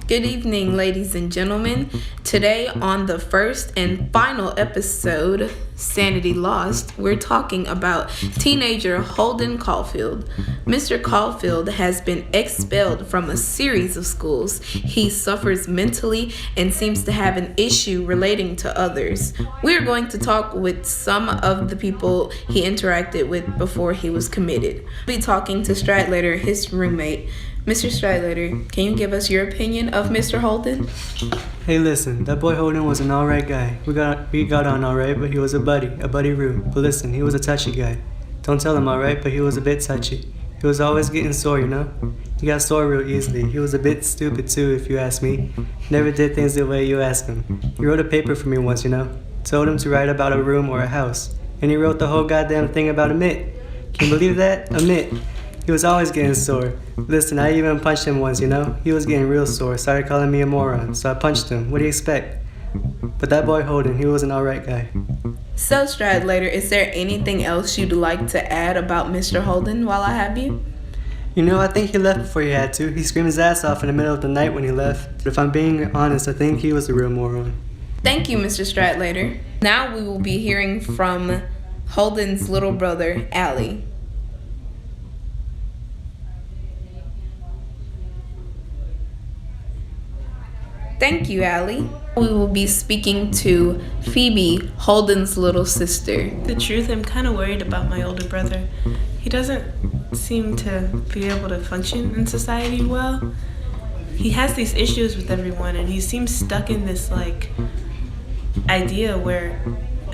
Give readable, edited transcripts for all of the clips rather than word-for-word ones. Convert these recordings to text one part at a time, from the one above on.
Good evening, ladies and gentlemen. Today, on the first and final episode, Sanity Lost, we're talking about teenager Holden Caulfield. Mr. Caulfield has been expelled from a series of schools. He suffers mentally and seems to have an issue relating to others. We're going to talk with some of the people he interacted with before he was committed. We'll be talking to Stradlater, his roommate. Mr. Stradlater, can you give us your opinion of Mr. Holden? Hey, listen, that boy Holden was an alright guy. We got on alright, but he was a buddy Roo. But listen, he was a touchy guy. Don't tell him alright, but he was a bit touchy. He was always getting sore, you know? He got sore real easily. He was a bit stupid too, if you ask me. Never did things the way you asked him. He wrote a paper for me once, you know? Told him to write about a room or a house. And he wrote the whole goddamn thing about a mitt. Can you believe that? A mitt. He was always getting sore. Listen, I even punched him once, you know? He was getting real sore, started calling me a moron, so I punched him. What do you expect? But that boy Holden, he was an alright guy. So, Stradlater, is there anything else you'd like to add about Mr. Holden while I have you? You know, I think he left before he had to. He screamed his ass off in the middle of the night when he left. But if I'm being honest, I think he was the real moron. Thank you, Mr. Stradlater. Now we will be hearing from Holden's little brother, Allie. Thank you, Allie. We will be speaking to Phoebe, Holden's little sister. The truth, I'm kind of worried about my older brother. He doesn't seem to be able to function in society well. He has these issues with everyone, and he seems stuck in this idea where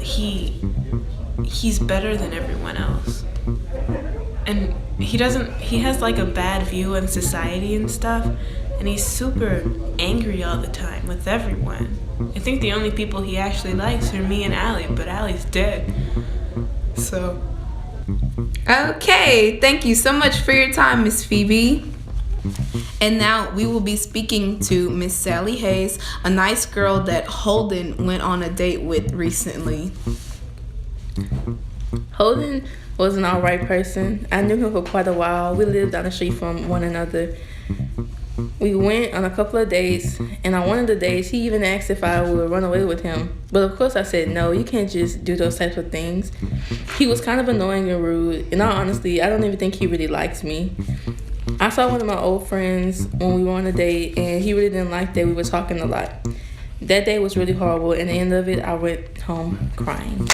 he's better than everyone else. And he has a bad view on society and stuff. And he's super angry all the time with everyone. I think the only people he actually likes are me and Allie, but Allie's dead. So. Okay, thank you so much for your time, Miss Phoebe. And now we will be speaking to Miss Sally Hayes, a nice girl that Holden went on a date with recently. Holden was an alright person. I knew him for quite a while. We lived down the street from one another. We went on a couple of dates, and on one of the days, he even asked if I would run away with him. But of course I said no, you can't just do those types of things. He was kind of annoying and rude. In all honesty, I don't even think he really likes me. I saw one of my old friends when we were on a date, and he really didn't like that we were talking a lot. That day was really horrible, and at the end of it, I went home crying.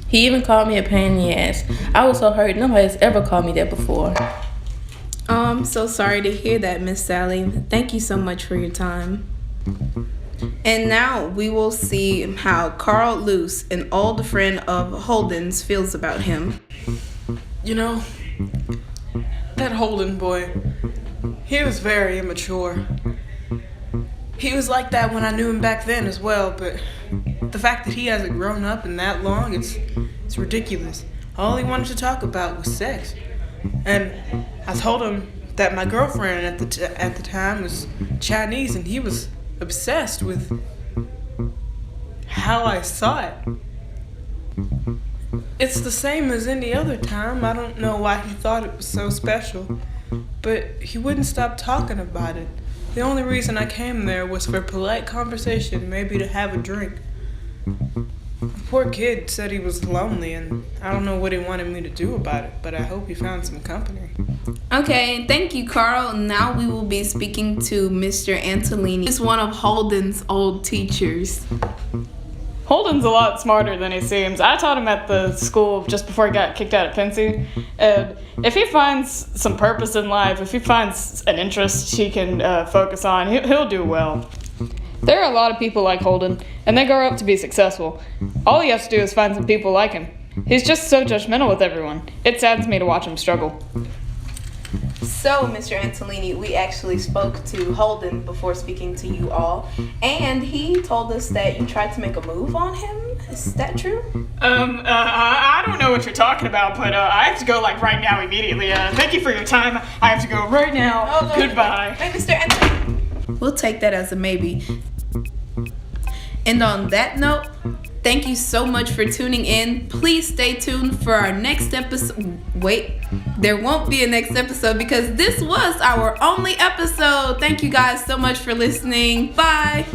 He even called me a pain in the ass. I was so hurt. Nobody's ever called me that before. I'm so sorry to hear that, Miss Sally. Thank you so much for your time. And now we will see how Carl Luce, an old friend of Holden's, feels about him. You know, that Holden boy, he was very immature. He was like that when I knew him back then as well, but the fact that he hasn't grown up in that long, it's ridiculous. All he wanted to talk about was sex. And I told him that my girlfriend at the time was Chinese, and he was obsessed with how I saw it. It's the same as any other time. I don't know why he thought it was so special, but he wouldn't stop talking about it. The only reason I came there was for polite conversation, maybe to have a drink. The poor kid said he was lonely, and I don't know what he wanted me to do about it, but I hope he found some company. Okay, thank you, Carl. Now we will be speaking to Mr. Antolini. He's one of Holden's old teachers. Holden's a lot smarter than he seems. I taught him at the school just before he got kicked out of Pensy. And if he finds some purpose in life, if he finds an interest he can focus on, he'll do well. There are a lot of people like Holden, and they grow up to be successful. All he has to do is find some people like him. He's just so judgmental with everyone. It saddens me to watch him struggle. So, Mr. Antolini, we actually spoke to Holden before speaking to you all, and he told us that you tried to make a move on him. Is that true? I don't know what you're talking about, but I have to go right now immediately. Thank you for your time. I have to go right now. Oh, no. Goodbye. Wait, Mr. Antolini. We'll take that as a maybe. And on that note, Thank you so much for tuning in. Please stay tuned for our next episode. Wait, there won't be a next episode because this was our only episode. Thank you guys so much for listening. Bye.